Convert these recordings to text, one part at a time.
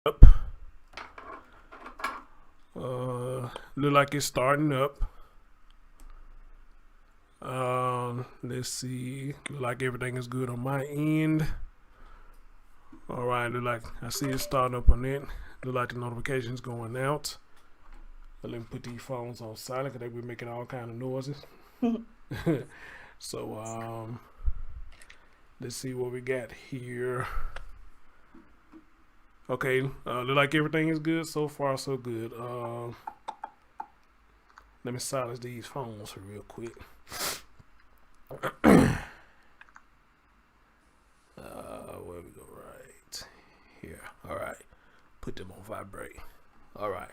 Up. Look like it's starting up. Let's see. Look like everything is good on my end. All right. Look like I see it starting up on it. Look like the notifications going out. Let me put these phones on silent because they be making all kind of noises. So let's see what we got here. Okay, look like everything is good so far, so good. Let me silence these phones real quick. Where we go? Right here. All right, put them on vibrate. All right.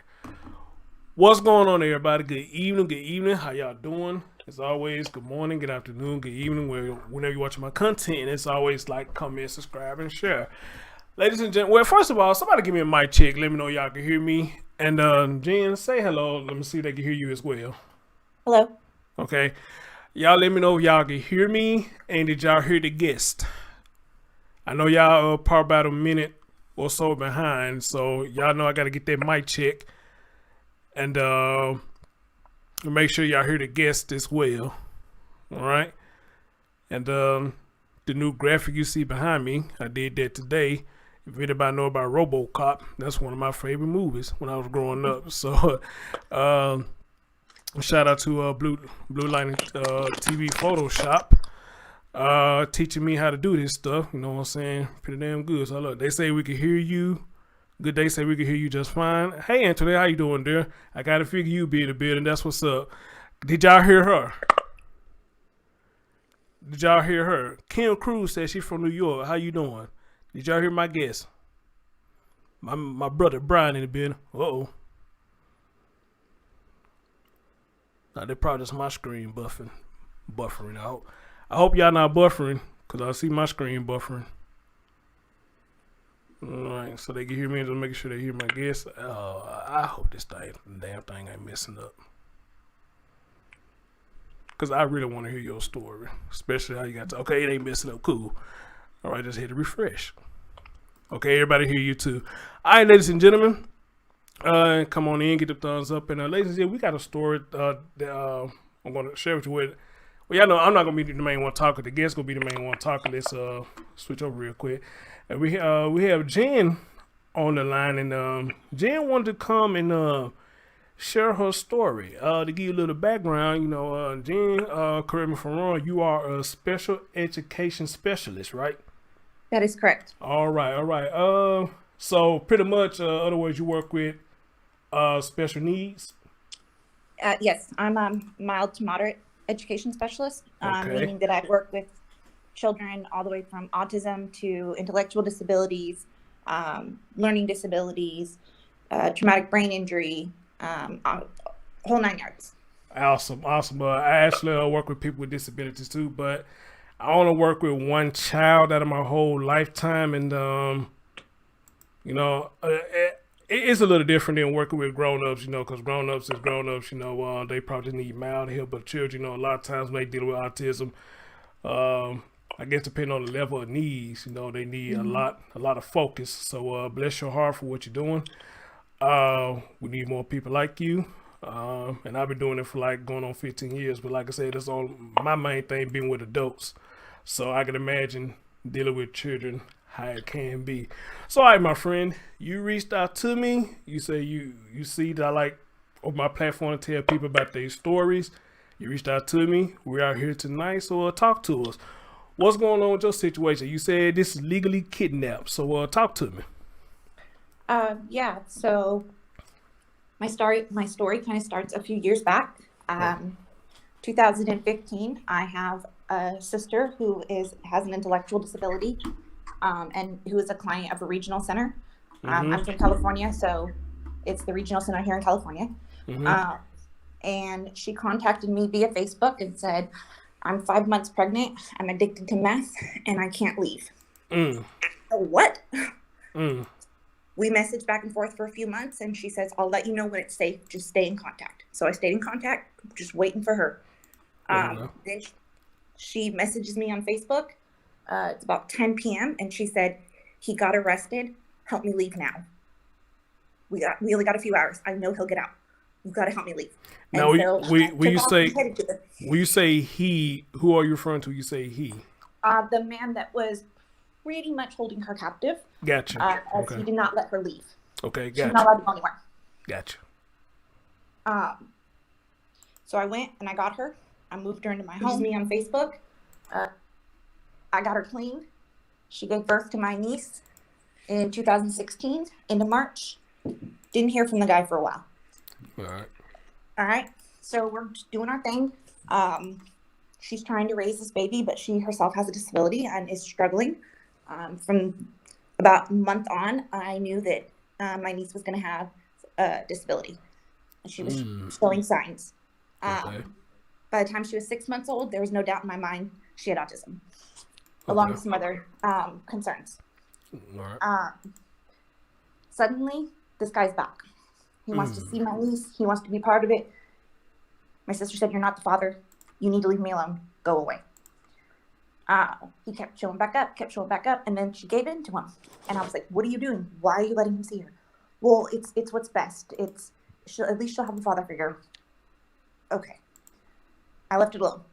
What's going on, everybody? Good evening. Good evening. How y'all doing? As always, good morning, good afternoon, good evening. Whenever you're watching my content, it's always like, comment, subscribe, and share. Ladies and gentlemen, well, first of all, somebody give me a mic check. Let me know y'all can hear me. And Jenn, say hello. Let me see if they can hear you as well. Hello. Okay. Y'all let me know if y'all can hear me. And did y'all hear the guest? I know y'all are probably about a minute or so behind. So y'all know I got to get that mic check. And make sure y'all hear the guest as well. All right. And the new graphic you see behind me, I did that today. If anybody know about RoboCop, that's one of my favorite movies when I was growing up. So, shout out to Blue Line TV Photoshop, teaching me how to do this stuff. You know what I'm saying? Pretty damn good. So look, they say we can hear you. Good day say we can hear you just fine. Hey Anthony, how you doing there? I gotta figure you be in the building. That's what's up. Did y'all hear her? Did y'all hear her? Kim Cruz says she's from New York. How you doing? Did y'all hear my guess? My brother Brian in the building. Uh-oh. Now they probably just my screen buffering. I hope y'all not buffering, cause I see my screen buffering. Alright, so they can hear me and just making sure they hear my guess. I hope this damn thing ain't messing up. Cause I really want to hear your story, especially how you got to. Okay, it ain't messing up. Cool. All right, just hit refresh. Okay, everybody hear you too. All right, ladies and gentlemen, come on in, get the thumbs up, and ladies and gentlemen, we got a story that I'm going to share with you. Well, y'all know I'm not going to be the main one talking. The guest going to be the main one talking. Let's switch over real quick. And we have Jenn on the line, and Jenn wanted to come and share her story. To give you a little background, you know, Jenn, correct me if I'm wrong, you are a special education specialist, right? That is correct. All right. So pretty much, other words, you work with special needs. Yes, I'm a mild to moderate education specialist, Okay. meaning that I work with children all the way from autism to intellectual disabilities, learning disabilities, traumatic brain injury, whole 9 yards. Awesome. I actually work with people with disabilities too, but I only work with one child out of my whole lifetime, and you know, it's a little different than working with grown-ups, you know, because grown-ups is grown-ups, you know, they probably need mild help, but children, you know, a lot of times when they deal with autism, I guess depending on the level of needs, you know, they need a lot of focus. So bless your heart for what you're doing. We need more people like you. And I've been doing it for like going on 15 years, but like I said, that's all my main thing being with adults. So I can imagine dealing with children how it can be. So all right, my friend, you reached out to me. You say you see that I like on my platform to tell people about their stories. You reached out to me. We're out here tonight, so talk to us. What's going on with your situation? You said this is legally kidnapped, so talk to me. Yeah, so my story kind of starts a few years back. 2015, I have a sister who has an intellectual disability, and who is a client of a regional center. I'm from California, so it's the regional center here in California. And she contacted me via Facebook and said, I'm 5 months pregnant, I'm addicted to meth, and I can't leave. So what? We messaged back and forth for a few months, and she says, I'll let you know when it's safe. Just stay in contact. So I stayed in contact, just waiting for her. Then she messages me on Facebook. It's about 10 p.m. and she said, he got arrested. Help me leave now. We only got a few hours. I know he'll get out. You've got to help me leave. Now, And so I when took you off say and headed to her. when you say he, who are you referring to? You say he. The man that was pretty much holding her captive, Gotcha. as he did not let her leave. Okay, She's gotcha. not allowed to go anywhere. Gotcha. So I went and I got her. I moved her into my home. Me on Facebook. I got her clean. She gave birth to my niece in 2016 into March. Didn't hear from the guy for a while. All right. So we're just doing our thing. She's trying to raise this baby, but she herself has a disability and is struggling. From about a month on, I knew that my niece was going to have a disability. And she was showing signs. Okay. By the time she was 6 months old, there was no doubt in my mind she had autism, along with some other concerns. Suddenly, this guy's back. He wants to see my niece. He wants to be part of it. My sister said, "You're not the father. You need to leave me alone. Go away." He kept showing back up, and then she gave in to him. And I was like, "What are you doing? Why are you letting him see her?" "Well, it's what's best. At least she'll have a father figure." Okay. I left it alone.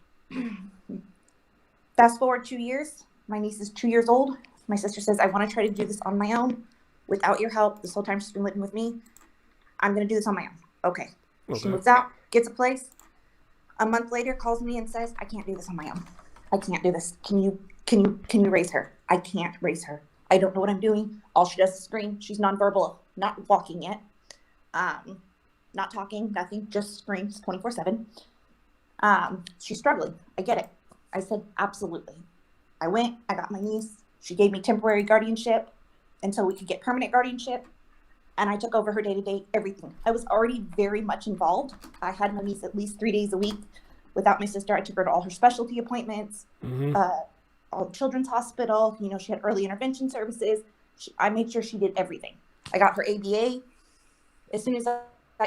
Fast forward 2 years. My niece is 2 years old. My sister says, "I want to try to do this on my own without your help. This whole time she's been living with me. I'm going to do this on my own." Okay. She moves out, gets a place. A month later, calls me and says, "I can't do this on my own. I can't do this. Can you raise her? I can't raise her. I don't know what I'm doing. All she does is scream. She's nonverbal, not walking yet. Not talking, nothing, just screams 24/7. She's struggling. I get it." I said, "Absolutely." I went, I got my niece. She gave me temporary guardianship until we could get permanent guardianship. And I took over her day-to-day, everything. I was already very much involved. I had my niece at least 3 days a week. Without my sister, I took her to all her specialty appointments, all children's hospital. She had early intervention services. I made sure she did everything. I got her ABA. As soon as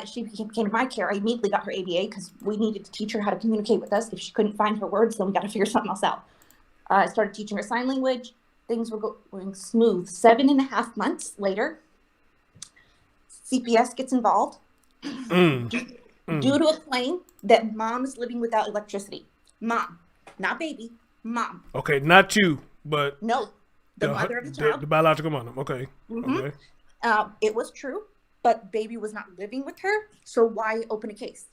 she came to my care, I immediately got her ABA because we needed to teach her how to communicate with us. If she couldn't find her words, then we got to figure something else out. I started teaching her sign language. Things were going smooth. 7.5 months later, CPS gets involved due to a claim that mom is living without electricity. Mom, not baby, mom. Okay, not you, but no, the mother of the child. The biological mother. Okay. Okay. It was true, but baby was not living with her, so why open a case?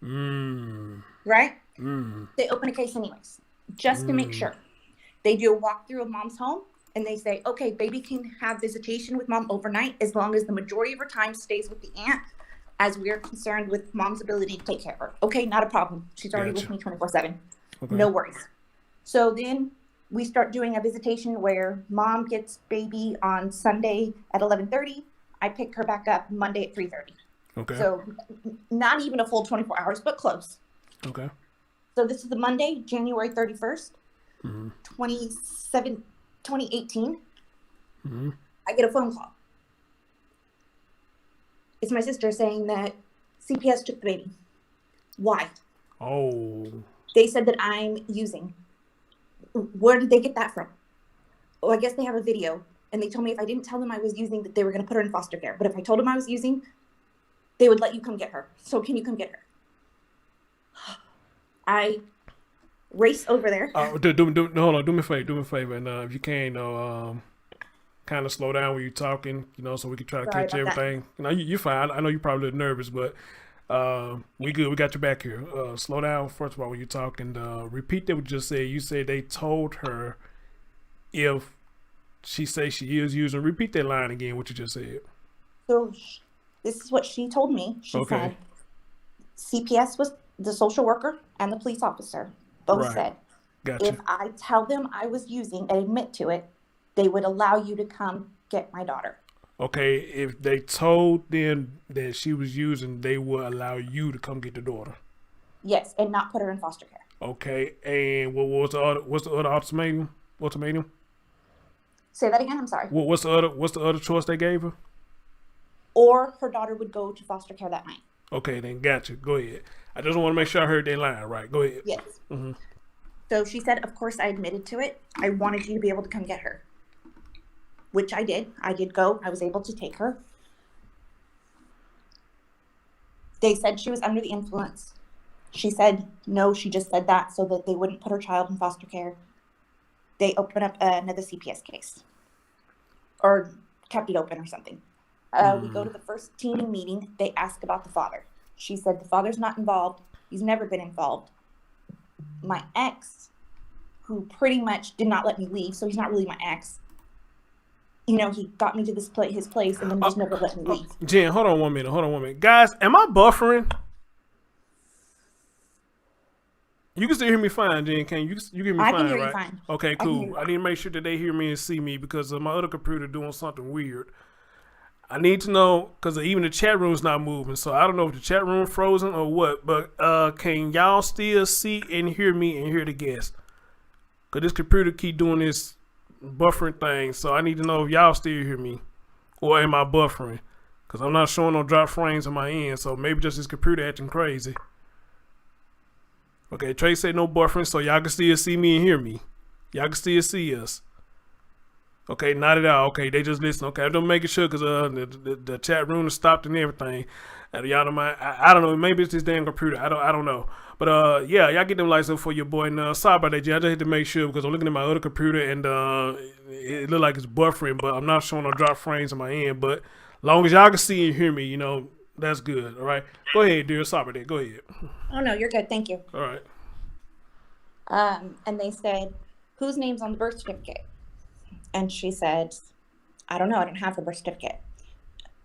Right? They open a case anyways, just to make sure. They do a walkthrough of mom's home, and they say, "Okay, baby can have visitation with mom overnight as long as the majority of her time stays with the aunt, as we're concerned with mom's ability to take care of her." Okay, not a problem. She's already with me 24/7. Okay. No worries. So then we start doing a visitation where mom gets baby on Sunday at 11:30. I pick her back up Monday at 3:30. Okay. So not even a full 24 hours, but close. Okay. So this is the Monday, January 31st, 2018. I get a phone call. It's my sister saying that CPS took the baby. Why? Oh. They said that I'm using. Where did they get that from? Oh, I guess they have a video. And they told me if I didn't tell them I was using, that they were going to put her in foster care. But if I told them I was using, they would let you come get her. So can you come get her? I race over there. Hold on. Do me a favor. And if you can, kind of slow down when you're talking, so we can try to catch everything. You're fine. I know you're probably a little nervous, but we good. We got your back here. Slow down, first of all, when you talk, and repeat that what you just said. You said they told her if she says she is using. Repeat that line again, what you just said. So this is what she told me. She said CPS was the social worker and the police officer both said, if I tell them I was using and admit to it, they would allow you to come get my daughter. Okay, if they told them that she was using, they will allow you to come get the daughter. Yes, and not put her in foster care. Okay, and what's the other ultimatum? Say that again. I'm sorry. What's the other choice they gave her? Or her daughter would go to foster care that night. Okay, then gotcha. Go ahead. I just want to make sure I heard that line right. Go ahead. Yes. So she said, of course, I admitted to it. I wanted you to be able to come get her, which I did. I did go. I was able to take her. They said she was under the influence. She said no, she just said that so that they wouldn't put her child in foster care. They opened up another CPS case, or kept it open or something. We go to the first team meeting. They ask about the father. She said the father's not involved. He's never been involved. My ex, who pretty much did not let me leave, so he's not really my ex. You know, he got me to his place, and then just never let me leave. Jen, hold on one minute. Guys, am I buffering? You can still hear me fine, Jen. Can you? You hear me fine, I can hear right? you fine. Okay, cool. I need to make sure that they hear me and see me because my other computer doing something weird. I need to know because even the chat room's not moving, so I don't know if the chat room frozen or what. But can y'all still see and hear me and hear the guests? Because this computer keep doing this buffering thing, so I need to know if y'all still hear me or am I buffering? Because I'm not showing no drop frames on my end, so maybe just this computer acting crazy. Okay, Trey said no buffering, so y'all can still see me and hear me. Y'all can still see us. Okay, not at all. Okay, they just listen. Okay, I'm just making sure because the chat room is stopped and everything. And y'all don't mind. I don't know. Maybe it's this damn computer. I don't know. But yeah, y'all get them lights up for your boy. And sorry about that, Jay. I just had to make sure because I'm looking at my other computer and it look like it's buffering, but I'm not showing no drop frames on my end. But long as y'all can see and hear me, you know, that's good. All right, go ahead, dear. Sorry about that. Go ahead. Oh no, you're good. Thank you. All right. And they said, whose name's on the birth certificate? And she said, I don't know. I don't have her birth certificate.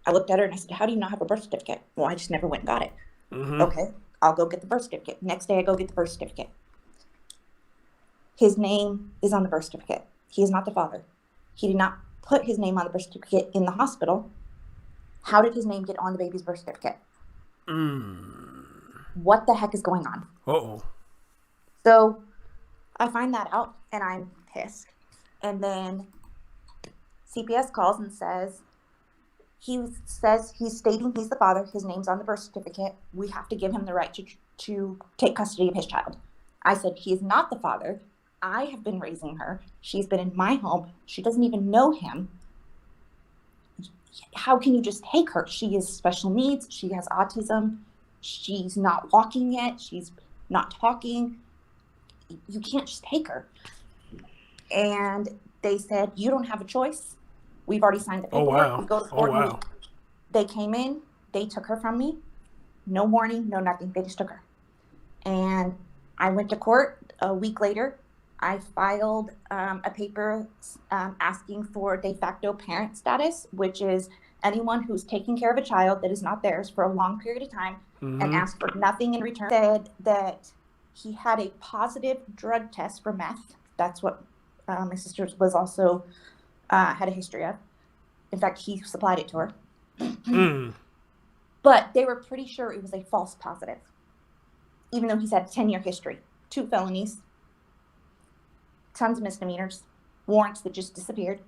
I looked at her and I said, how do you not have a birth certificate? Well, I just never went and got it. Okay, I'll go get the birth certificate. Next day I go get the birth certificate. His name is on the birth certificate. He is not the father. He did not put his name on the birth certificate in the hospital. How did his name get on the baby's birth certificate? What the heck is going on? Uh-oh. So I find that out and I'm pissed. And then CPS calls and says he's stating he's the father. His name's on the birth certificate. We have to give him the right to take custody of his child. I said, he is not the father. I have been raising her. She's been in my home. She doesn't even know him. How can you just take her? She has special needs. She has autism. She's not walking yet. She's not talking. You can't just take her. And they said, you don't have a choice. We've already signed the paperwork. Oh, wow. We go to court. Oh, wow. They came in. They took her from me. No warning, no nothing. They just took her. And I went to court a week later. I filed a paper asking for de facto parent status, which is anyone who's taking care of a child that is not theirs for a long period of time and asked for nothing in return. Said that he had a positive drug test for meth. That's what my sister was also had a history of. In fact, he supplied it to her. But they were pretty sure it was a false positive, even though he's had a 10-year history, 2 felonies, tons of misdemeanors, warrants that just disappeared.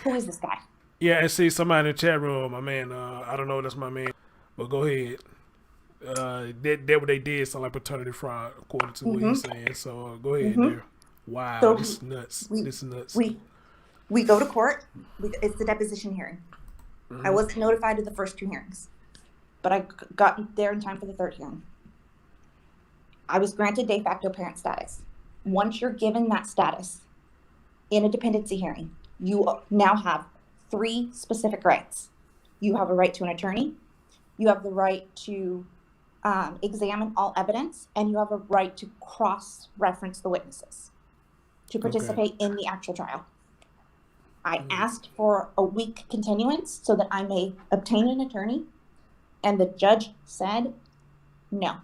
Who is this guy? Yeah, and see somebody in the chat room, my man. I don't know if that's my man, but go ahead. That what they did sound like paternity fraud, according to what he's saying. So go ahead, there. Wow, so this is nuts. This is nuts. We go to court. It's the deposition hearing. I wasn't notified of the first 2 hearings, but I got there in time for the 3rd hearing. I was granted de facto parent status. Once you're given that status in a dependency hearing, you now have 3 specific rights. You have a right to an attorney. You have the right to examine all evidence, and you have a right to cross-reference the witnesses to participate in the actual trial. I asked for a week continuance so that I may obtain an attorney, and the judge said, no,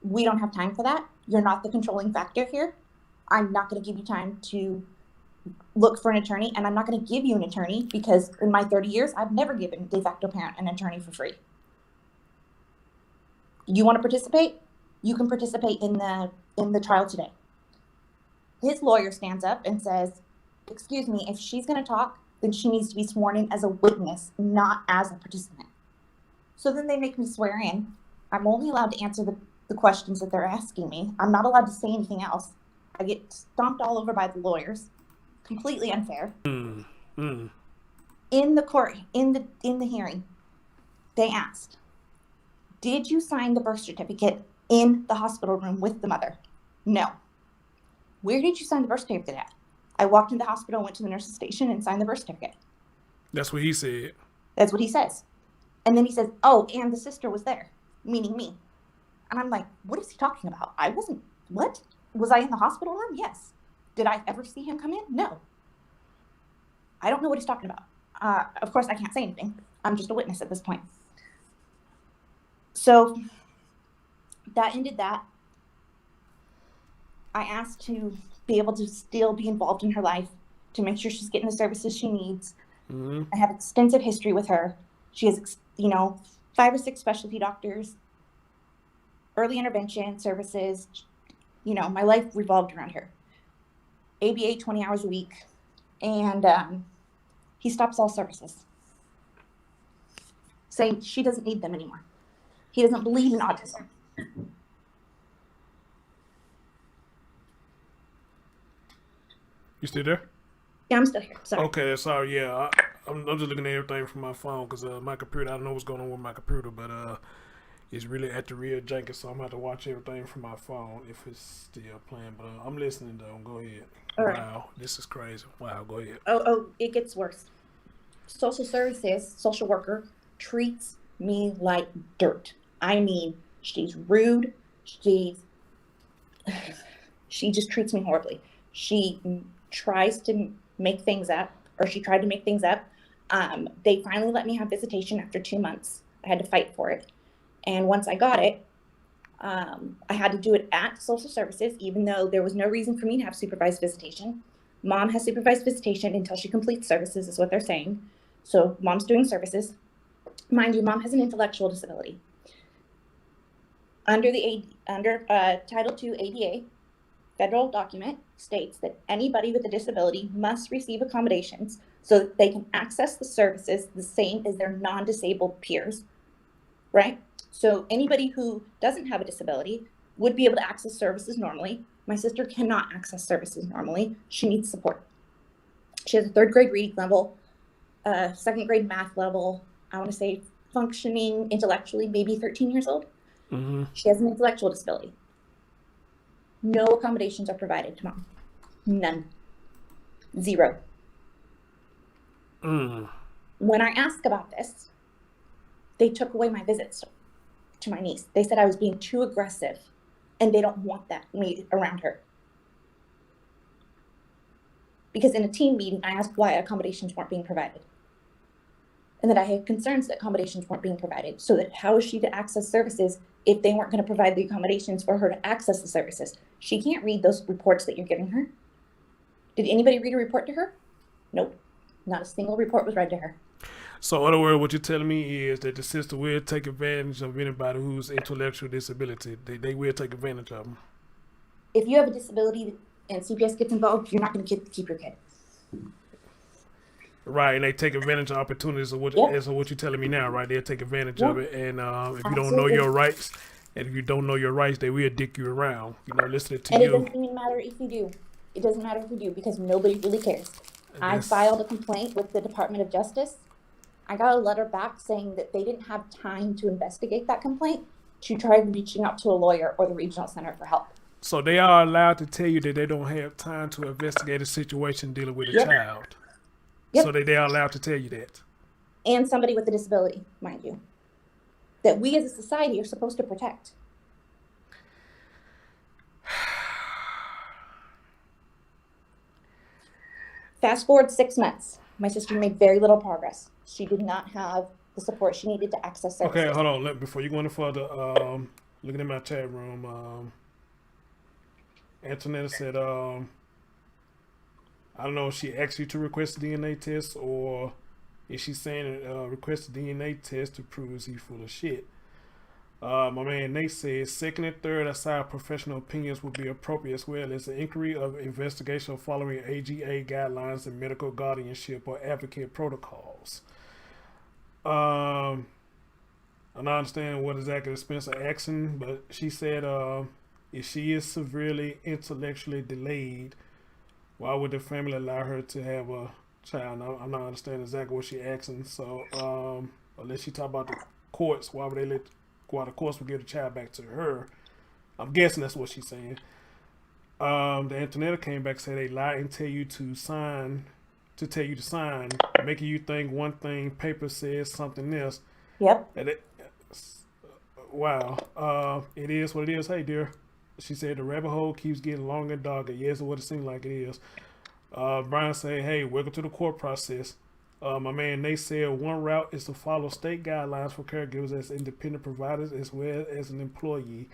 we don't have time for that. You're not the controlling factor here. I'm not going to give you time to look for an attorney, and I'm not going to give you an attorney because in my 30 years, I've never given de facto parent an attorney for free. You want to participate? You can participate in the trial today. His lawyer stands up and says, excuse me, if she's going to talk, then she needs to be sworn in as a witness, not as a participant. So then they make me swear in. I'm only allowed to answer the questions that they're asking me. I'm not allowed to say anything else. I get stomped all over by the lawyers. Completely unfair. In the court, in the hearing, They asked, did you sign the birth certificate in the hospital room with the mother? No. Where did you sign the birth certificate at? I walked in the hospital, went to the nurse's station, and signed the birth certificate. That's what he said. That's what he says. And then he says, oh, and the sister was there, meaning me. And I'm like, what is he talking about? I wasn't, what? Was I in the hospital room? Yes. Did I ever see him come in? No. I don't know what he's talking about. Of course, I can't say anything. I'm just a witness at this point. So that ended that. I asked to be able to still be involved in her life, to make sure she's getting the services she needs. Mm-hmm. I have extensive history with her. She has, 5 or 6 specialty doctors, early intervention services. My life revolved around her. ABA 20 hours a week. And he stops all services, saying she doesn't need them anymore. He doesn't believe in autism. You still there? Yeah, I'm still here. Sorry. Okay, sorry. Yeah, I'm just looking at everything from my phone because my computer. I don't know what's going on with my computer, but it's really at the real janky, so I'm gonna have to watch everything from my phone if it's still playing. But I'm listening though. Go ahead. All right. Wow, this is crazy. Wow, go ahead. Oh, it gets worse. Social services, social worker treats me like dirt. I mean, she's rude. She just treats me horribly. She tries to make things up, or she tried to make things up. They finally let me have visitation after 2 months. I had to fight for it. And once I got it, I had to do it at social services, even though there was no reason for me to have supervised visitation. Mom has supervised visitation until she completes services, is what they're saying. So mom's doing services. Mind you, mom has an intellectual disability. Under Title II ADA, federal document states that anybody with a disability must receive accommodations so that they can access the services the same as their non-disabled peers, right? So anybody who doesn't have a disability would be able to access services normally. My sister cannot access services normally. She needs support. She has a 3rd grade reading level, 2nd grade math level. I want to say functioning intellectually, maybe 13 years old. Mm-hmm. She has an intellectual disability. No accommodations are provided to mom. None. 0. When I asked about this, they took away my visits to my niece. They said I was being too aggressive, and they don't want me around her. Because in a team meeting, I asked why accommodations weren't being provided. And that I had concerns that accommodations weren't being provided. So that how is she to access services if they weren't going to provide the accommodations for her to access the services? She can't read those reports that you're giving her. Did anybody read a report to her? Nope. Not a single report was read to her. So, in other words, what you're telling me is that the system will take advantage of anybody who's intellectual disability. They will take advantage of them. If you have a disability and CPS gets involved, you're not going to keep your kid. Right, and they take advantage of opportunities of what, as of what you're telling me now, right? They'll take advantage of it, and if you don't know your rights, they will dick you around. Listening to you. And it doesn't even matter if you do. It doesn't matter if you do, because nobody really cares. I filed a complaint with the Department of Justice. I got a letter back saying that they didn't have time to investigate that complaint, to try reaching out to a lawyer or the regional center for help. So they are allowed to tell you that they don't have time to investigate a situation dealing with a child. Yep. So they are allowed to tell you that. And somebody with a disability, mind you, that we as a society are supposed to protect. Fast forward 6 months. My sister made very little progress. She did not have the support she needed to access services. Okay, hold on. Before you go any further, looking at my chat room, Antoinette said, I don't know if she asked you to request a DNA test, or is she saying request a DNA test to prove he's full of shit. My man Nate says 2nd and 3rd aside professional opinions would be appropriate, as well as an inquiry of investigation following AGA guidelines and medical guardianship or advocate protocols. And I understand what exactly Spencer asking, but she said if she is severely intellectually delayed, why would the family allow her to have a child? I'm not understanding exactly what she's asking. So unless she talk about the courts. Why would they let? Why the courts would give the child back to her? I'm guessing that's what she's saying. The Antonetta came back and said they lie and tell you to sign, making you think one thing, paper says something else. Yep. Wow. It is what it is. Hey, dear. She said the rabbit hole keeps getting longer and darker. Yes, what it seems like it is. Brian said, hey, welcome to the court process. My man Nate said one route is to follow state guidelines for caregivers as independent providers as well as an employee.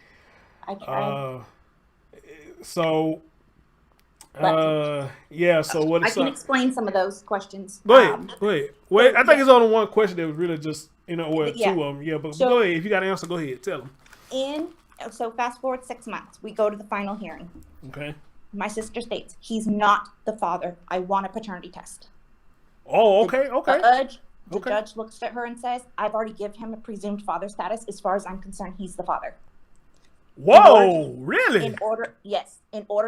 I tried. So what is I can explain some of those questions. Go ahead. Wait, I think it's only one question that was really just, two of them. Yeah, but go ahead. If you got an answer, go ahead. Tell them. So fast forward 6 months. We go to the final hearing. Okay. My sister states, he's not the father. I want a paternity test. Oh, okay. The judge looks at her and says, I've already given him a presumed father status. As far as I'm concerned, he's the father. Whoa, really? In order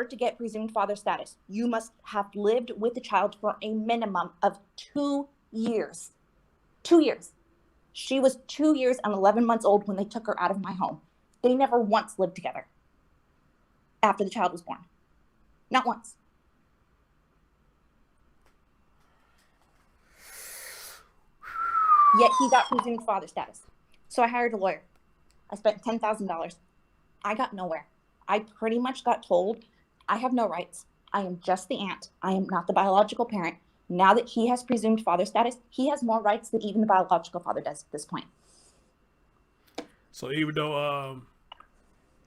to get presumed father status, you must have lived with the child for a minimum of 2 years. 2 years. She was 2 years and 11 months old when they took her out of my home. They never once lived together after the child was born. Not once. Yet he got presumed father status. So I hired a lawyer. I spent $10,000. I got nowhere. I pretty much got told, I have no rights. I am just the aunt. I am not the biological parent. Now that he has presumed father status, he has more rights than even the biological father does at this point. So even though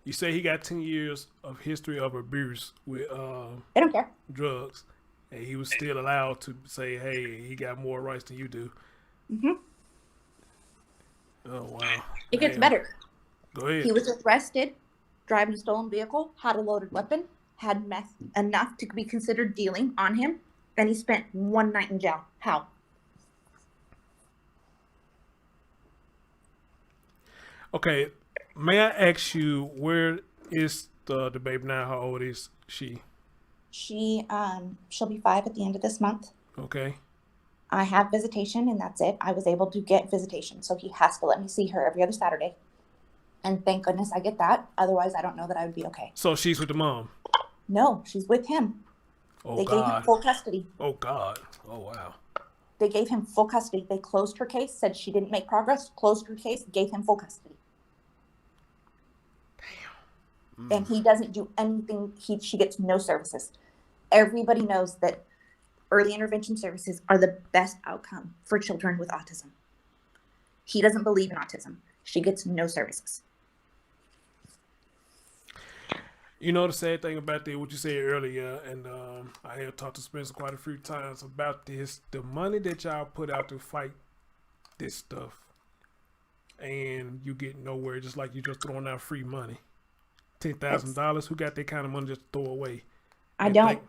you say he got 10 years of history of abuse with I don't care. drugs, and he was still allowed to say, hey, he got more rights than you do. Mm-hmm. Oh, wow. It gets better. Go ahead. He was arrested, driving a stolen vehicle, had a loaded weapon, had meth enough to be considered dealing on him, and he spent 1 night in jail. How? Okay, may I ask you, where is the baby now? How old is she? She'll be 5 at the end of this month. Okay. I have visitation, and that's it. I was able to get visitation, so he has to let me see her every other Saturday. And thank goodness I get that. Otherwise, I don't know that I would be okay. So she's with the mom? No, she's with him. Oh, they God. gave him full custody. Oh, God. Oh, wow. They gave him full custody. They closed her case, said she didn't make progress, closed her case, gave him full custody. Damn. And he doesn't do anything. She gets no services. Everybody knows that early intervention services are the best outcome for children with autism. He doesn't believe in autism. She gets no services. You know the sad thing about that, what you said earlier, and I have talked to Spencer quite a few times about this, the money that y'all put out to fight this stuff, and you get nowhere, just like you just throwing out free money. $10,000, who got that kind of money just to throw away? I don't.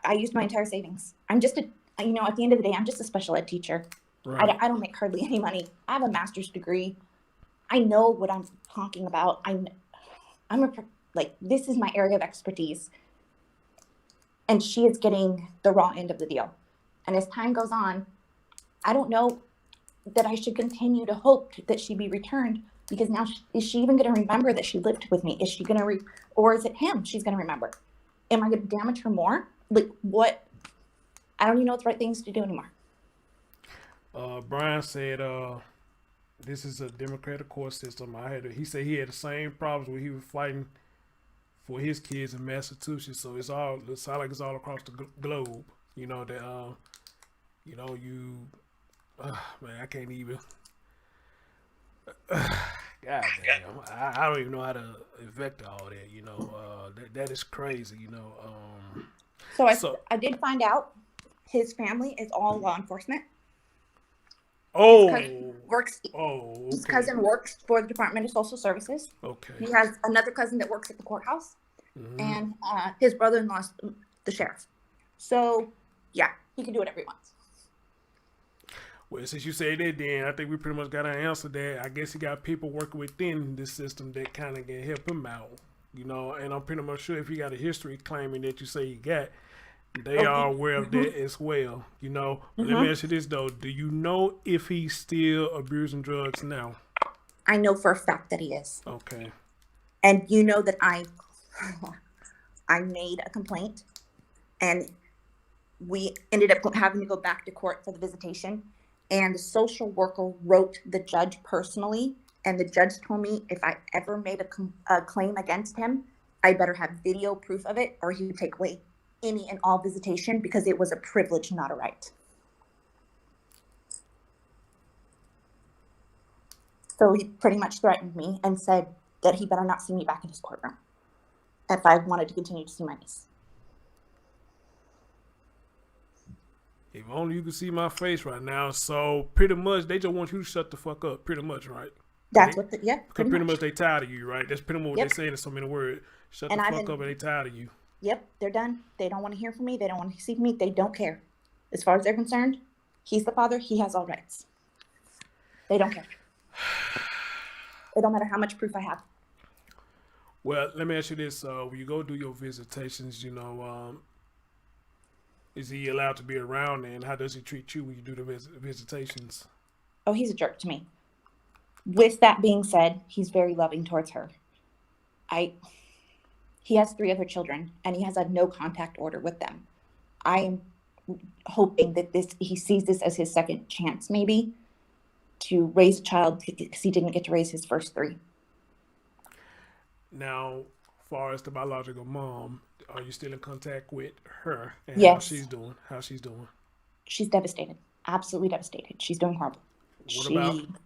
I used my entire savings. I'm just at the end of the day, I'm just a special ed teacher. Right. I don't make hardly any money. I have a master's degree. I know what I'm talking about. This is my area of expertise. And she is getting the raw end of the deal. And as time goes on, I don't know that I should continue to hope that she be returned, because now is she even going to remember that she lived with me? Is she going to, or is it him she's going to remember? Am I going to damage her more? Like what? I don't even know what the right things to do anymore. Brian said, this is a democratic court system. He said he had the same problems when he was fighting for his kids in Massachusetts. So it sounds like it's all across the globe. You know that, man, I can't even. God damn, I don't even know how to effect all that. That is crazy. So I did find out his family is all law enforcement. Oh, his cousin works for the Department of Social Services. Okay. He has another cousin that works at the courthouse, and his brother-in-law's the sheriff. So, yeah, he can do whatever he wants. Well, since you say that, then I think we pretty much got our answer there. I guess he got people working within this system that kind of can help him out, and I'm pretty much sure if he got a history claiming that you say he got, they are aware of that as well, But let me ask you this, though. Do you know if he's still abusing drugs now? I know for a fact that he is. Okay. And you know that I made a complaint, and we ended up having to go back to court for the visitation. And the social worker wrote the judge personally, and the judge told me if I ever made a claim against him, I better have video proof of it, or he would take away any and all visitation, because it was a privilege, not a right. So he pretty much threatened me and said that he better not see me back in his courtroom if I wanted to continue to see my niece. If only you could see my face right now. So pretty much they just want you to shut the fuck up. Pretty much, right? That's what pretty much they tired of you, right? That's pretty much what they saying in so many words. Shut the fuck up and they tired of you. Yep, they're done. They don't want to hear from me. They don't want to see me. They don't care. As far as they're concerned, he's the father. He has all rights. They don't care. It don't matter how much proof I have. Well, let me ask you this: when you go do your visitations, is he allowed to be around, and how does he treat you when you do the visitations? Oh, he's a jerk to me. With that being said, he's very loving towards her. He has 3 other children, and he has a no contact order with them. I am hoping that he sees this as his second chance, maybe, to raise a child, because he didn't get to raise his first 3. Now, as far as the biological mom, are you still in contact with her? And yes. How she's doing? She's devastated. Absolutely devastated. She's doing horrible.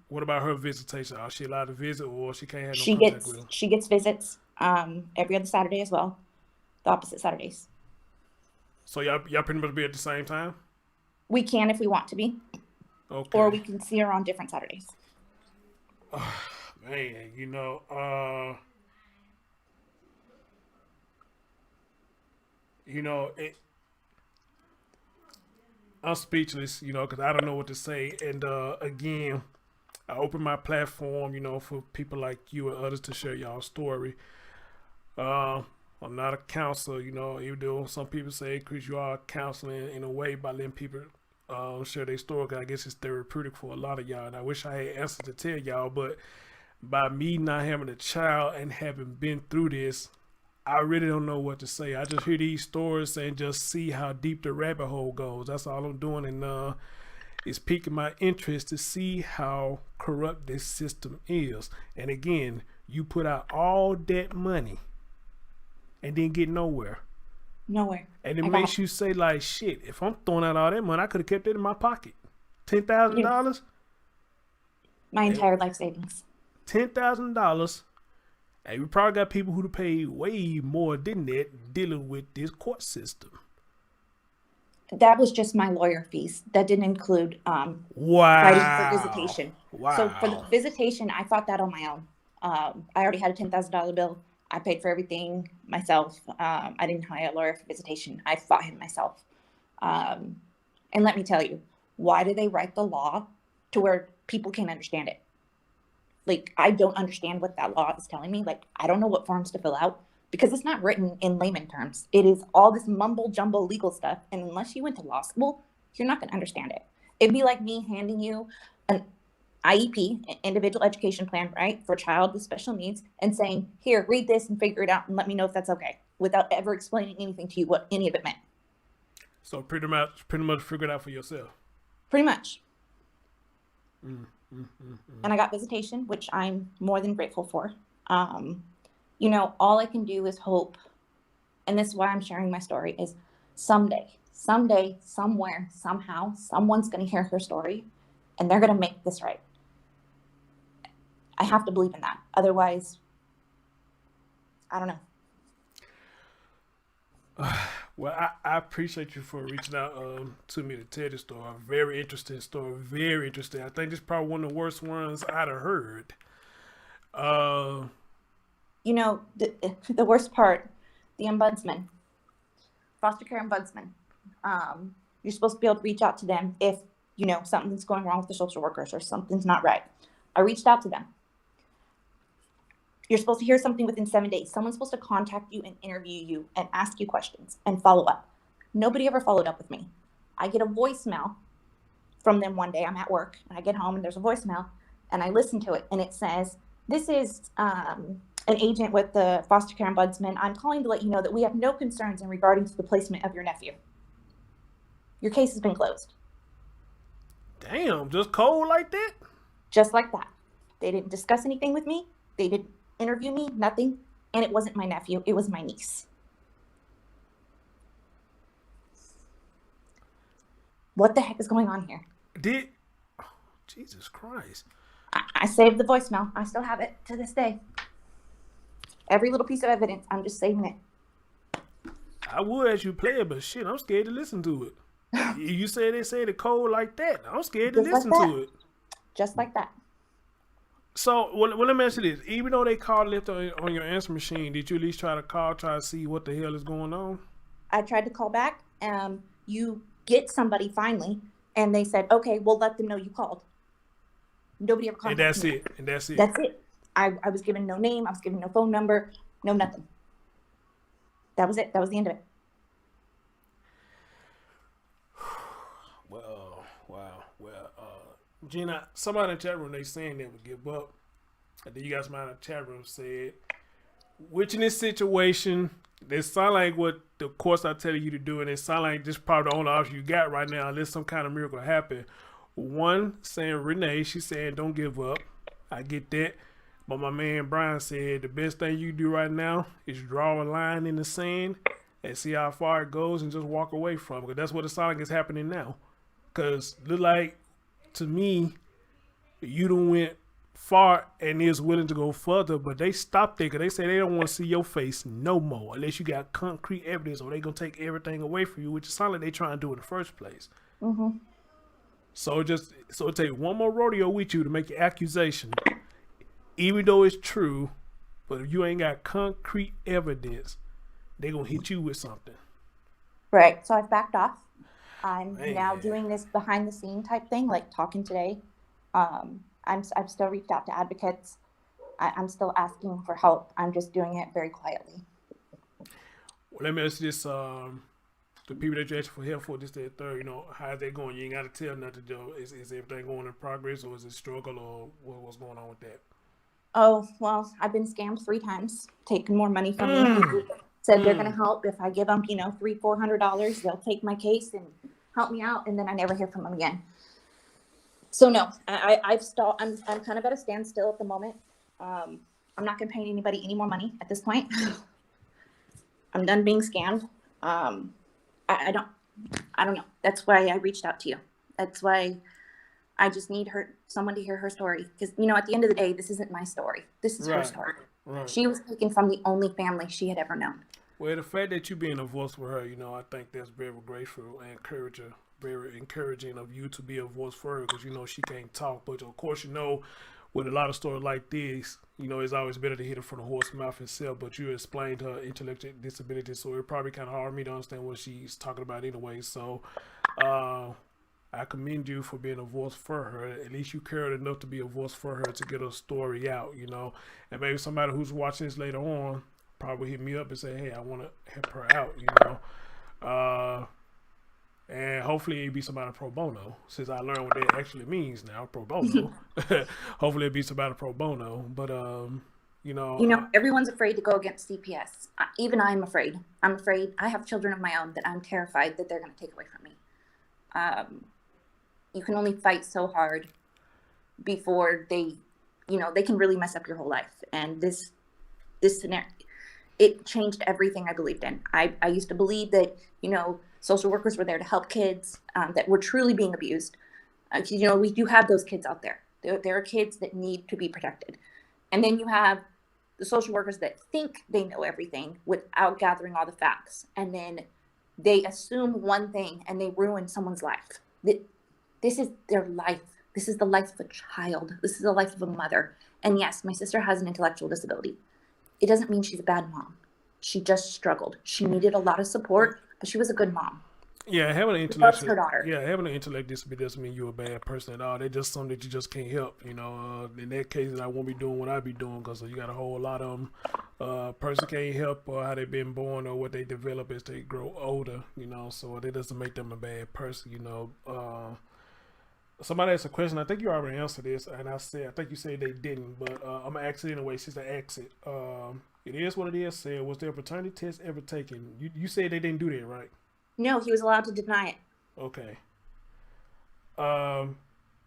What about her visitation? Are she allowed to visit, or she can't have no contact with him? She gets visits every other Saturday as well. The opposite Saturdays. So y'all pretty much be at the same time? We can if we want to be. Okay. Or we can see her on different Saturdays. Man, I'm speechless, because I don't know what to say. And again, I open my platform, for people like you and others to share y'all story. I'm not a counselor, even though some people say, Chris, you are counseling in a way by letting people share their story. Cause I guess it's therapeutic for a lot of y'all. And I wish I had answers to tell y'all, but by me not having a child and having been through this, I really don't know what to say. I just hear these stories and just see how deep the rabbit hole goes. That's all I'm doing, and it's piquing my interest to see how corrupt this system is. And again, you put out all that money and then get nowhere. Nowhere. And it makes you say, like, shit, if I'm throwing out all that money, I could have kept it in my pocket. $10,000? My entire life savings. $10,000. And we probably got people who pay way more than that dealing with this court system. That was just my lawyer fees. That didn't include fighting for visitation. Wow. So for the visitation, I fought that on my own. I already had a $10,000 bill. I paid for everything myself. I didn't hire a lawyer for visitation. I fought him myself. And let me tell you, why do they write the law to where people can't understand it? Like, I don't understand what that law is telling me. Like, I don't know what forms to fill out, because it's not written in layman terms. It is all this mumble jumble legal stuff. And unless you went to law school, you're not going to understand it. It'd be like me handing you an IEP, an individual education plan, right, for a child with special needs, and saying, here, read this and figure it out and let me know if that's okay, without ever explaining anything to you what any of it meant. So pretty much figure it out for yourself. Pretty much. And I got visitation, which I'm more than grateful for. All I can do is hope, and this is why I'm sharing my story, is someday, somewhere, somehow, someone's going to hear her story, and they're going to make this right. I have to believe in that. Otherwise, I don't know. Well, I appreciate you for reaching out to me to tell this story. Very interesting story. Very interesting. I think this is probably one of the worst ones I'd have heard. The worst part, the ombudsman, foster care ombudsman, you're supposed to be able to reach out to them if, something's going wrong with the social workers or something's not right. I reached out to them. You're supposed to hear something within 7 days. Someone's supposed to contact you and interview you and ask you questions and follow up. Nobody ever followed up with me. I get a voicemail from them one day. I'm at work and I get home and there's a voicemail, and I listened to it, and it says, "This is an agent with the foster care ombudsman. I'm calling to let you know that we have no concerns in regarding to the placement of your nephew. Your case has been closed." Damn, just cold like that? Just like that. They didn't discuss anything with me. They didn't interview me, nothing. And it wasn't my nephew, it was my niece. What the heck is going on here? Oh, Jesus Christ. I saved the voicemail. I still have it to this day. Every little piece of evidence, I'm just saving it. I would as you play it, but shit, I'm scared to listen to it. You say they said it cold like that. I'm scared to listen to it. Just like that. So, well, let me ask you this. Even though they called left on your answer machine, did you at least try to see what the hell is going on? I tried to call back. You get somebody finally, and they said, okay, we'll let them know you called. Nobody ever contacted me. And that's it. That's it. I was given no name. I was given no phone number. No nothing. That was it. That was the end of it. Jenna, somebody in the chat room, they saying they would give up. And then you guys might in the chat room said, which in this situation, it sound like what the course I tell you to do, and it sound like this is probably the only option you got right now, unless some kind of miracle happen. One saying Renee, she said don't give up. I get that. But my man Brian said the best thing you do right now is draw a line in the sand and see how far it goes and just walk away from it. Because that's what it sounds like is happening now. Because look like, to me, you done went far and is willing to go further, but they stopped there because they say they don't want to see your face no more unless you got concrete evidence or they gonna take everything away from you, which it sounds like they trying to do in the first place. Mm-hmm. So it take one more rodeo with you to make your accusation, even though it's true. But if you ain't got concrete evidence, they gonna hit you with something. Right. So I've backed off. I'm now doing this behind the scene type thing, like talking today. I've still reached out to advocates. I'm still asking for help. I'm just doing it very quietly. Well, let me ask this: the people that you ask for help for, this, that, third, how's that going? You ain't got to tell nothing, Joe. Is everything going in progress, or is it struggle, or what's going on with that? Oh, well, I've been scammed 3 times, taking more money from me. Said they're going to help if I give them, $300-400. They'll take my case and help me out, and then I never hear from them again. So no, I've stalled. I'm kind of at a standstill at the moment. I'm not going to pay anybody any more money at this point. I'm done being scammed. I don't know. That's why I reached out to you. That's why I just need someone to hear her story. Because, at the end of the day, this isn't my story. This is her story. Right. She was taken from the only family she had ever known. Well, the fact that you being a voice for her, I think that's very grateful and very encouraging of you to be a voice for her, because she can't talk. But of course, with a lot of stories like this, it's always better to hear it from the horse's mouth itself. But you explained her intellectual disability, so it probably kind of hard for me to understand what she's talking about anyway. So, I commend you for being a voice for her. At least you cared enough to be a voice for her to get her story out, And maybe somebody who's watching this later on probably hit me up and say, hey, I want to help her out, And hopefully it'll be somebody pro bono, since I learned what that actually means now, pro bono. Hopefully it'll be somebody pro bono. But, everyone's afraid to go against CPS. Even I'm afraid. I'm afraid. I have children of my own that I'm terrified that they're going to take away from me. You can only fight so hard before they can really mess up your whole life. And this scenario, it changed everything I believed in. I used to believe that, social workers were there to help kids that were truly being abused. We do have those kids out there. There are kids that need to be protected. And then you have the social workers that think they know everything without gathering all the facts. And then they assume one thing and they ruin someone's life. This is their life. This is the life of a child. This is the life of a mother. And yes, my sister has an intellectual disability. It doesn't mean she's a bad mom. She just struggled. She needed a lot of support, but she was a good mom. Yeah, having an intellect disability doesn't mean you're a bad person at all. They're just something that you just can't help. In that case, I won't be doing what I be doing, because you got a whole lot of them. Person can't help how they've been born or what they develop as they grow older. So that doesn't make them a bad person. somebody asked a question. I think you already answered this, and I think you said they didn't, but I'm gonna ask it anyway. Since I asked it, it is what it is. Said, was their paternity test ever taken? You said they didn't do that, right? No, he was allowed to deny it. Okay. Um,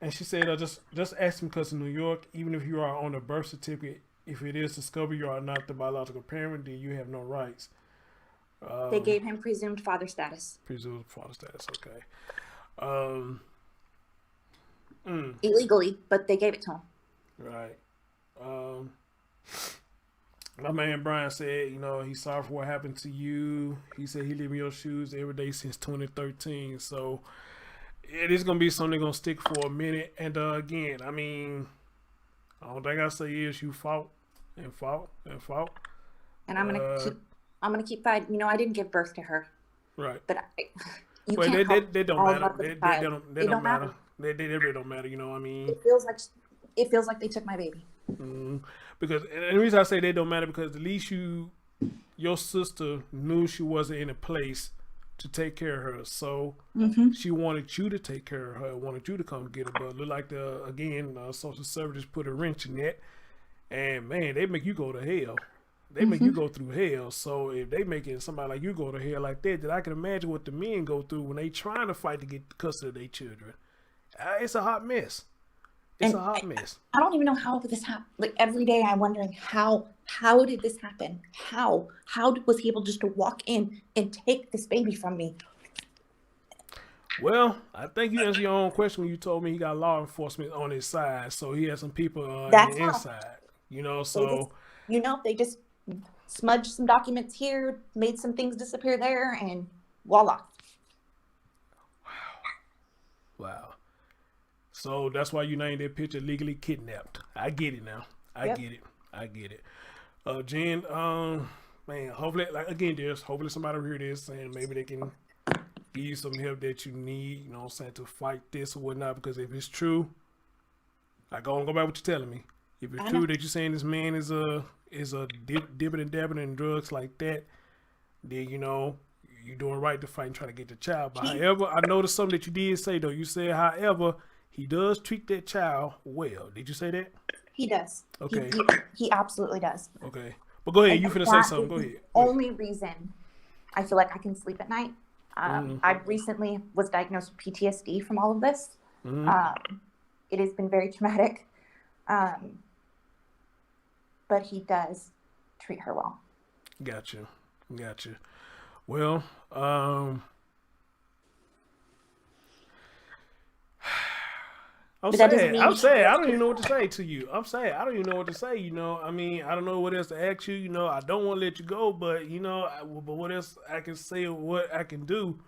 and she said, just ask him because in New York, even if you are on a birth certificate, if it is discovered you are not the biological parent, then you have no rights. They gave him presumed father status. Presumed father status. Okay. Um, Illegally, but they gave it to him. right. My man Brian said, he's sorry for what happened to you. He said he lived in your shoes every day since 2013. So it is gonna be something gonna stick for a minute. And again, I mean, I don't think I say is you fought and fought and fought. And I'm gonna keep fighting. I didn't give birth to her. Right. But they don't matter. They don't matter. They really don't matter. I mean, it feels like they took my baby. Because and the reason I say they don't matter because at least your sister knew she wasn't in a place to take care of her, so she wanted you to take care of her, wanted you to come get her. But look like social services put a wrench in that, and man, they make you go to hell. They make you go through hell. So if they making somebody like you go to hell like that, then I can imagine what the men go through when they trying to fight to get custody of their children. It's a hot mess. It's a hot mess. I don't even know how this happened. Like every day I'm wondering how did this happen? How was he able just to walk in and take this baby from me? Well, I think you answered your own question when you told me he got law enforcement on his side. So he has some people on the inside, so. They just smudged some documents here, made some things disappear there, and voila. Wow. So that's why you named that picture legally kidnapped. I get it now. I get it. Jen, man, hopefully, hopefully somebody will hear this and maybe they can give you some help that you need, to fight this or whatnot. Because if it's true, I go back what you're telling me. If it's true that you're saying this man is dipping and dabbing in drugs like that, then you're doing right to fight and try to get the child. But however, I noticed something that you did say though. You said, however, he does treat that child well. Did you say that? He does. Okay. He absolutely does. Okay. But go ahead. You finna say something. Go ahead. Only reason I feel like I can sleep at night. I recently was diagnosed with PTSD from all of this. It has been very traumatic. But he does treat her well. Gotcha. Well, I'm sad. I don't even know what to say to you. I'm sad. I don't even know what to say. I mean, I don't know what else to ask you. I don't want to let you go, but but what else I can say or what I can do?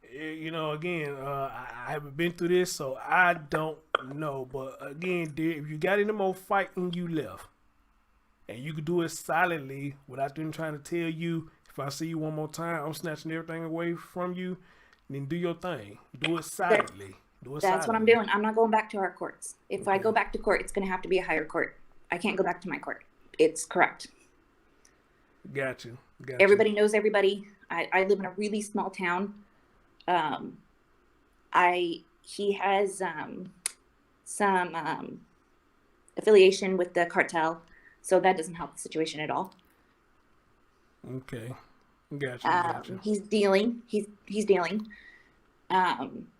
Again, I haven't been through this, so I don't know. But again, dear, if you got any more fighting you left, and you could do it silently without them trying to tell you, if I see you one more time, I'm snatching everything away from you, then do your thing. Do it silently. That's what I'm doing. I'm not going back to our courts. If I go back to court, it's going to have to be a higher court. I can't go back to my court. It's correct. Got you. Everybody knows everybody. I live in a really small town. He has some affiliation with the cartel, so that doesn't help the situation at all. Okay. Gotcha. He's dealing. He's dealing.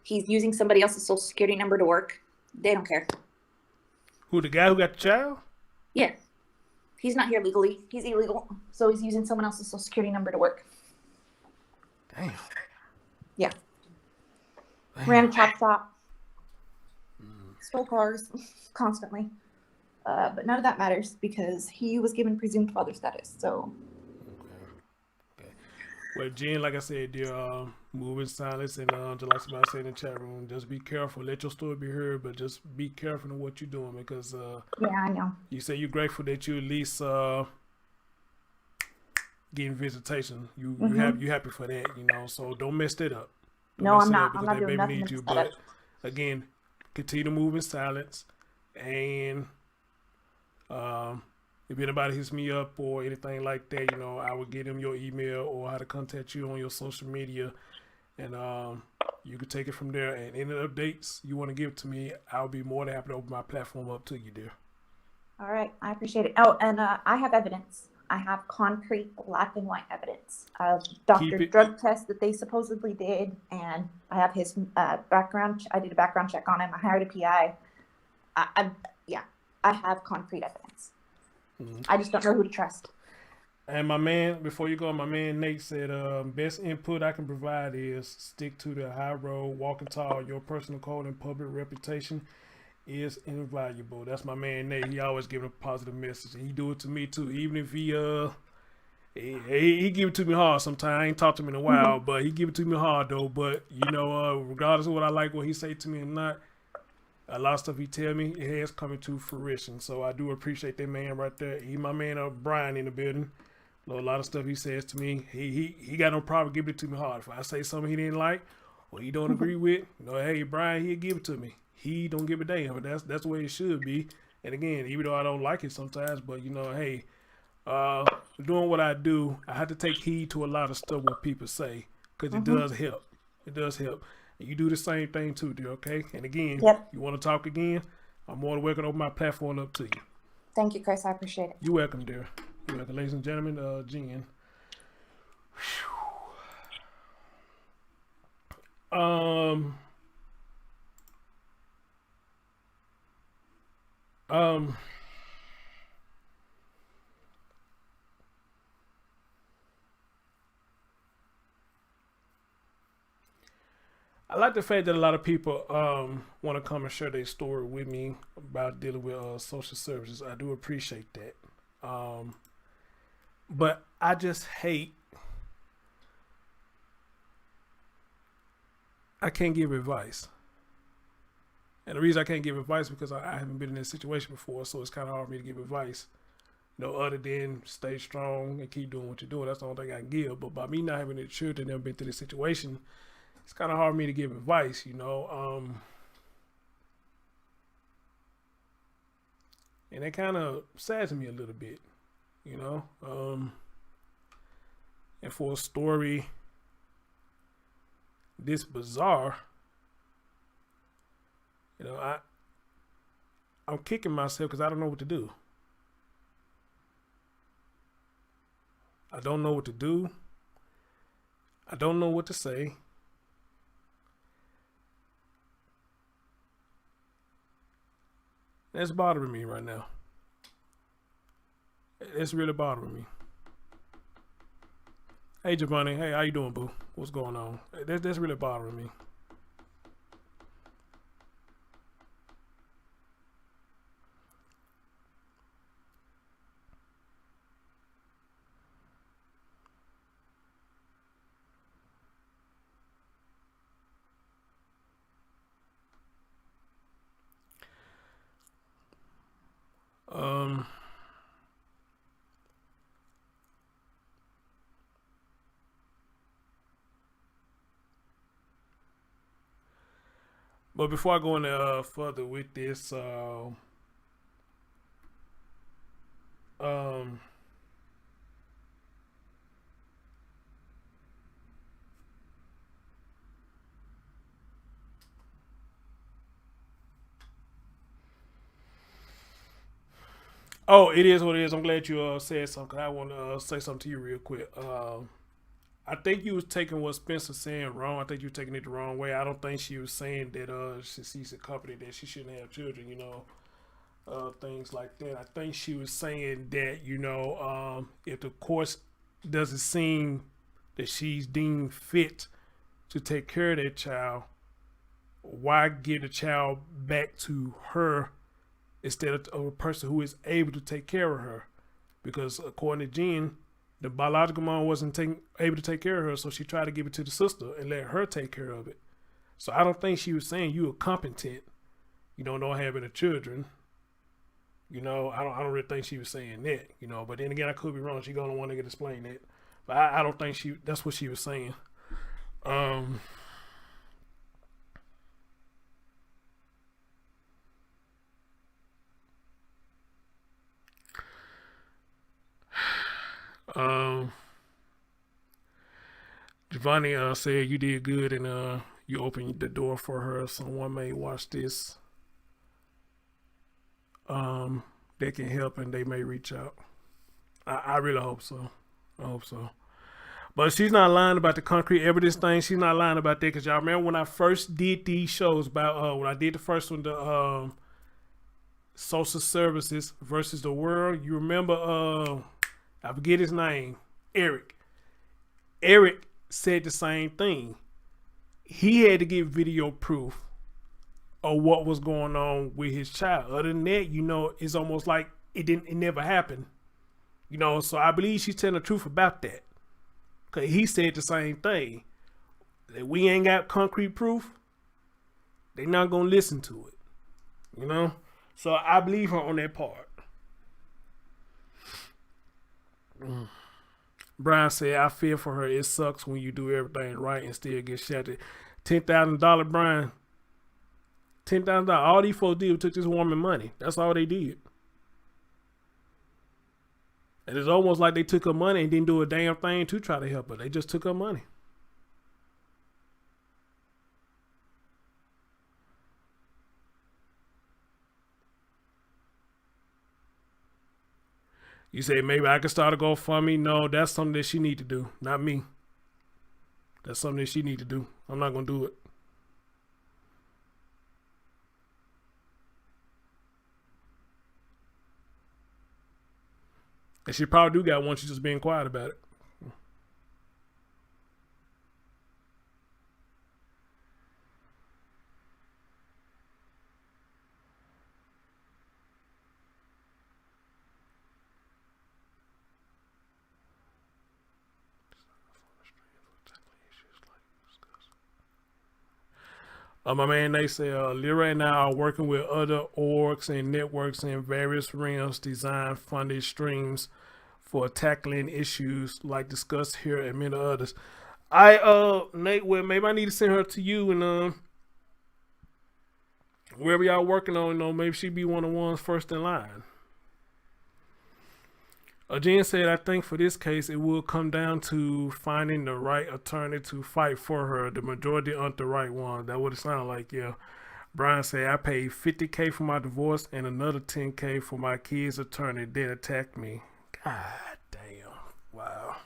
He's using somebody else's social security number to work. They don't care. Who, the guy who got the child? Yeah. He's not here legally. He's illegal. So he's using someone else's social security number to work. Damn. Yeah. Ran a chop shop. Stole cars constantly. But none of that matters because he was given presumed father status. So. Okay. Well, Jen, like I said, dear, move in silence, and just like somebody said in the chat room, just be careful. Let your story be heard, but just be careful in what you're doing because yeah, I know. You say you're grateful that you at least getting visitation. You happy for that, So don't mess that up. I'm not. I'm not doing nothing to mess that up. Again, continue to move in silence, and if anybody hits me up or anything like that, I will get them your email or how to contact you on your social media. And You can take it from there, and any updates you want to give to me, I'll be more than happy to open my platform up to you, dear. All right, I appreciate it. Oh, and I have evidence. I have concrete black and white evidence of doctor drug tests that they supposedly did, and I have his background. I did a background check on him. I hired a PI. I have concrete evidence. I just don't know who to trust. And my man, before you go, my man Nate said, best input I can provide is stick to the high road, walking tall. Your personal code and public reputation is invaluable. That's my man Nate. He always giving a positive message, and he do it to me too. Even if he give it to me hard sometimes. I ain't talked to him in a while, but he give it to me hard though. But you know, regardless of what I like, what he say to me or not, a lot of stuff he tell me, it has coming to fruition. So I do appreciate that man right there. He my man Brian in the building. A lot of stuff he says to me, he got no problem giving it to me hard. If I say something he didn't like or he don't agree with, you know, hey Brian, he'll give it to me. He don't give a damn, but that's the way it should be. And again, even though I don't like it sometimes, but you know, hey, doing what I do, I have to take heed to a lot of stuff what people say, because it does help. It does help. And you do the same thing too, dear, okay? And again, you want to talk again, I'm more than welcome to open my platform up to you. Thank you, Chris. I appreciate it. You're welcome, dear. You're welcome, ladies and gentlemen. Jenn. I like the fact that a lot of people want to come and share their story with me about dealing with social services. I do appreciate that. But I just hate, I can't give advice. And the reason I can't give advice is because I haven't been in this situation before, so it's kind of hard for me to give advice. You know, other than stay strong and keep doing what you're doing. That's the only thing I can give. But by me not having the children, never been through this situation, it's kind of hard for me to give advice, you know. And it kind of saddens me a little bit, you know. And for a story this bizarre, you know, I'm kicking myself because I don't know what to do. I don't know what to do. I don't know what to say. That's bothering me right now. It's really bothering me. Hey, Giovanni. Hey, how you doing, boo? What's going on? That's really bothering me. But before I go any further with this, oh, it is what it is. I'm glad you said something. I want to say something to you real quick. I think you was taking what Spencer saying wrong. I think you were taking it the wrong way. I don't think she was saying that she's a company that she shouldn't have children, you know, things like that. I think she was saying that, you know, if the course doesn't seem that she's deemed fit to take care of that child, why give the child back to her instead of a person who is able to take care of her? Because according to Jenn, the biological mom wasn't able to take care of her, so she tried to give it to the sister and let her take care of it. So I don't think she was saying you are competent, you know, not having the children. You know, I don't really think she was saying that, you know. But then again, I could be wrong. She's gonna want to explain that, but I don't think that's what she was saying. Giovanni said you did good, and you open the door for her. Someone may watch this. They can help and they may reach out. I really hope so. I hope so. But she's not lying about the concrete evidence thing. She's not lying about that, because y'all remember when I first did these shows about when I did the first one, the social services versus the world. You remember I forget his name, Eric. Eric said the same thing. He had to give video proof of what was going on with his child. Other than that, you know, it's almost like it never happened. You know, so I believe she's telling the truth about that. Cause he said the same thing. That we ain't got concrete proof, they not gonna listen to it. You know? So I believe her on that part. Brian said, I feel for her. It sucks when you do everything right and still get shattered. $10,000, Brian. $10,000. All these folks did was took this woman money. That's all they did. And it's almost like they took her money and didn't do a damn thing to try to help her. They just took her money. You say, maybe I could start a GoFundMe. No, that's something that she need to do, not me. That's something that she need to do. I'm not going to do it. And she probably do got one. She's just being quiet about it. My man, they say Lyra and I are working with other orgs and networks in various realms, design funded streams for tackling issues like discussed here and many others. Nate, well, maybe I need to send her to you, and wherever y'all working on, maybe she be one of the ones first in line. Jen said, I think for this case, it will come down to finding the right attorney to fight for her. The majority aren't the right one. That would it sound like, yeah. Brian said, I paid $50K for my divorce and another $10K for my kid's attorney. Then attacked me. God damn. Wow.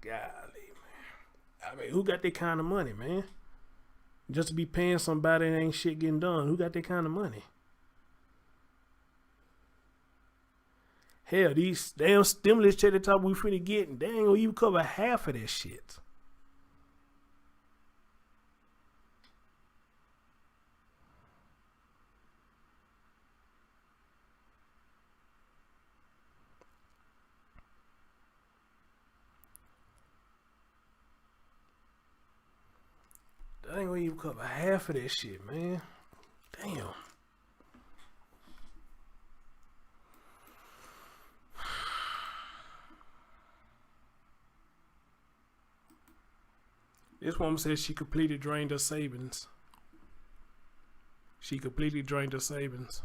Golly, man. I mean, who got that kind of money, man? Just to be paying somebody and ain't shit getting done. Who got that kind of money? Hell, these damn stimulus check the top we finna get, they ain't gonna even cover half of that shit. That ain't gonna even cover half of that shit, man. Damn. This woman says she completely drained her savings. She completely drained her savings.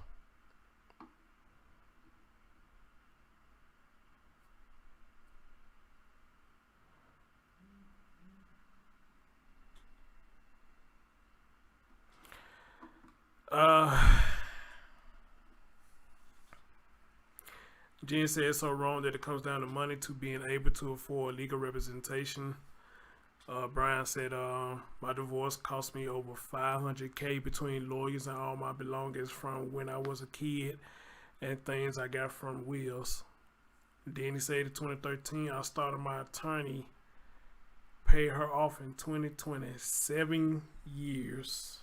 Jen said it's so wrong that it comes down to money to being able to afford legal representation. Brian said, my divorce cost me over $500K between lawyers and all my belongings from when I was a kid and things I got from wills. Then he said in 2013, I started my attorney, paid her off in 2020, 7 years.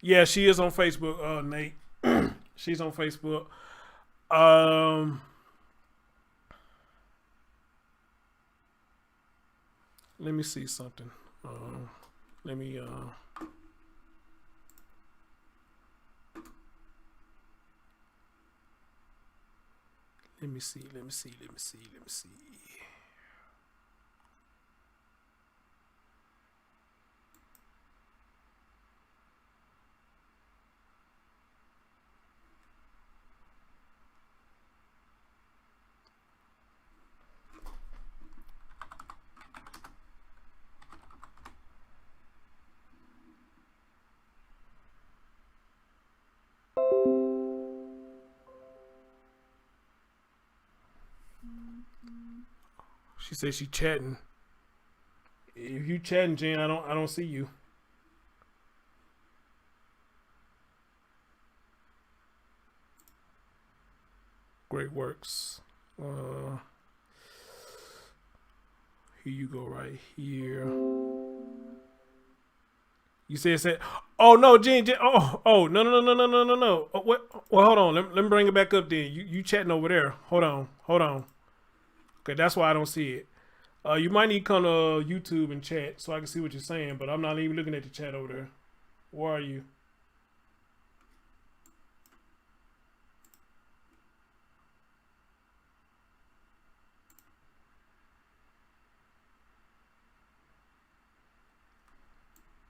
Yeah, she is on Facebook, Nate. She's on Facebook. Let me see something. Let me see. She said she chatting. If you chatting, Jen, I don't see you. Great works. Here you go right here. You said, oh no, Jen, oh no. Oh, what? Well, hold on. Let me bring it back up then. You chatting over there. Hold on. Okay, that's why I don't see it. You might need to come to YouTube and chat so I can see what you're saying, but I'm not even looking at the chat over there. Where are you?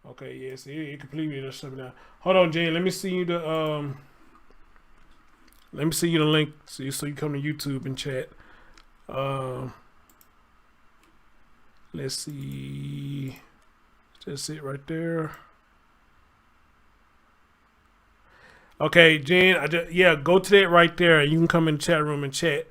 Okay, yes, it completely just shut me down. Hold on, Jen. Let me see you the link so you come to YouTube and chat. Let's see. That's it right there. Okay, Jen. Go to that right there. You can come in the chat room and chat.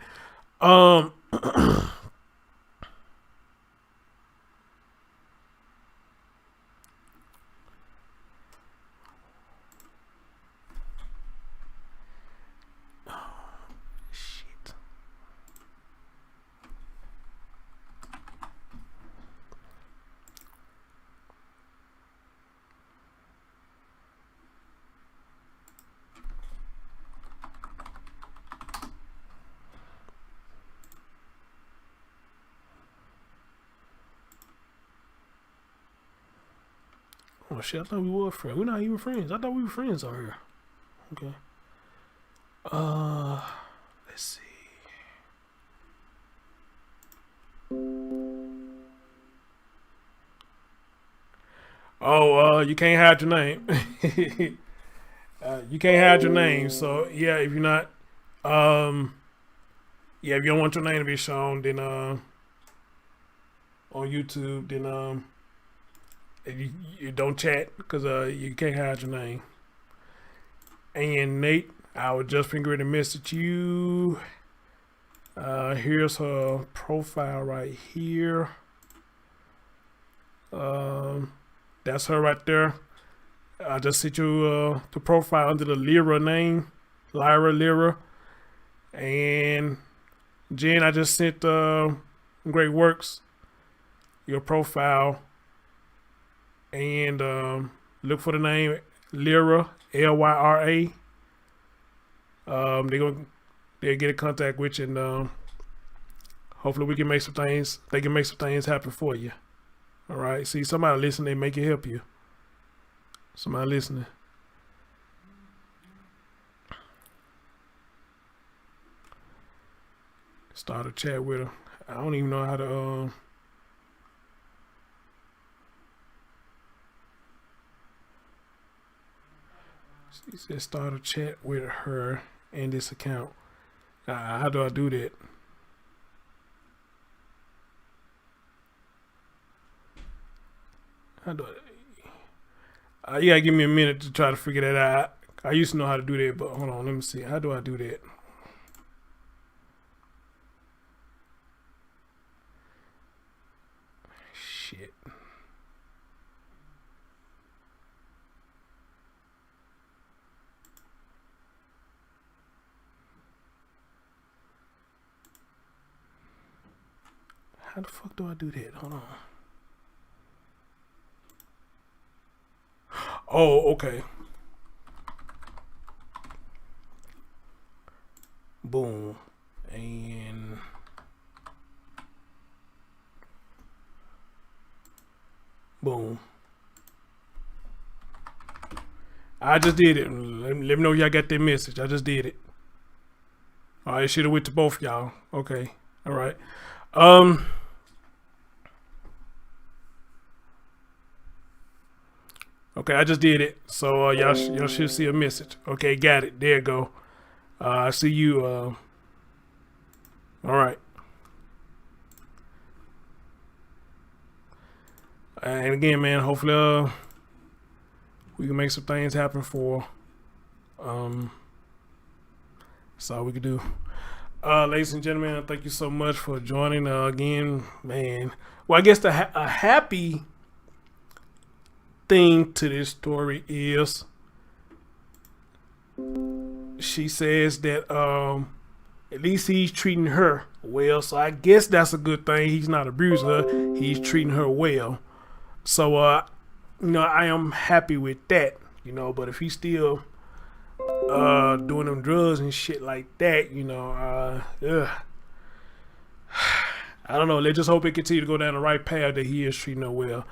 Oh shit, I thought we were friends. We're not even friends. I thought we were friends on here. Okay. Let's see. Oh, you can't hide your name. You can't hide your name. So yeah, if you're not, if you don't want your name to be shown, then on YouTube, then if you don't chat because you can't hide your name. And Nate, I was just figuring to message you. Here's her profile right here. That's her right there. I just sent you the profile under the Lyra name, Lyra. And Jen, I just sent Great Works your profile. And look for the name Lyra, Lyra. They'll get in contact with you, and hopefully we can make some things. They can make some things happen for you. All right. See, somebody listening, they make it help you. Somebody listening. Start a chat with her. I don't even know how to. She said start a chat with her in this account. How do I do that? How do I? You gotta give me a minute to try to figure that out. I used to know how to do that, but hold on, let me see. How do I do that? Shit. How the fuck do I do that? Hold on. Oh, okay. Boom. And boom. I just did it. Let me know y'all got that message. I just did it. All right, should have went to both y'all. Okay. All right. Okay, I just did it. So y'all should see a message. Okay, got it. There you go. I see you. All right. And again, man, hopefully we can make some things happen for. That's all we can do. Ladies and gentlemen, thank you so much for joining again, man. Well, I guess a happy thing to this story is she says that at least he's treating her well. So I guess that's a good thing. He's not abusing her. He's treating her well. So I am happy with that. But if he's still doing them drugs and shit like that, I don't know. Let's just hope it continue to go down the right path that he is treating her well.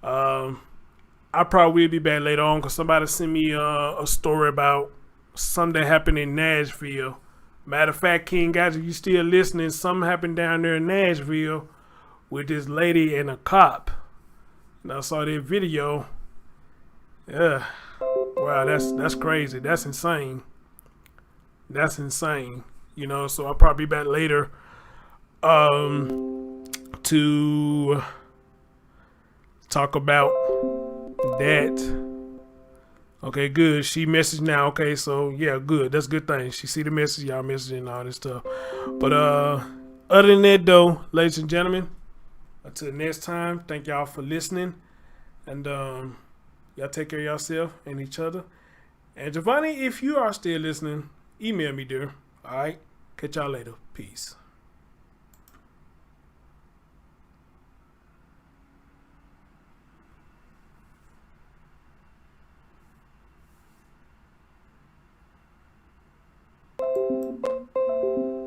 I probably will be back later on because somebody sent me a story about something that happened in Nashville. Matter of fact, King, guys, if you still listening, something happened down there in Nashville with this lady and a cop. And I saw that video. Yeah. Wow, that's crazy. That's insane. That's insane. So I'll probably be back later to talk about that. Okay, good. She messaged now. Okay, so yeah, good. That's a good thing. She see the message, y'all messaging and all this stuff. But other than that though, ladies and gentlemen, until next time, thank y'all for listening. And y'all take care of yourself and each other. And Giovanni, if you are still listening, email me, dear. All right. Catch y'all later. Peace.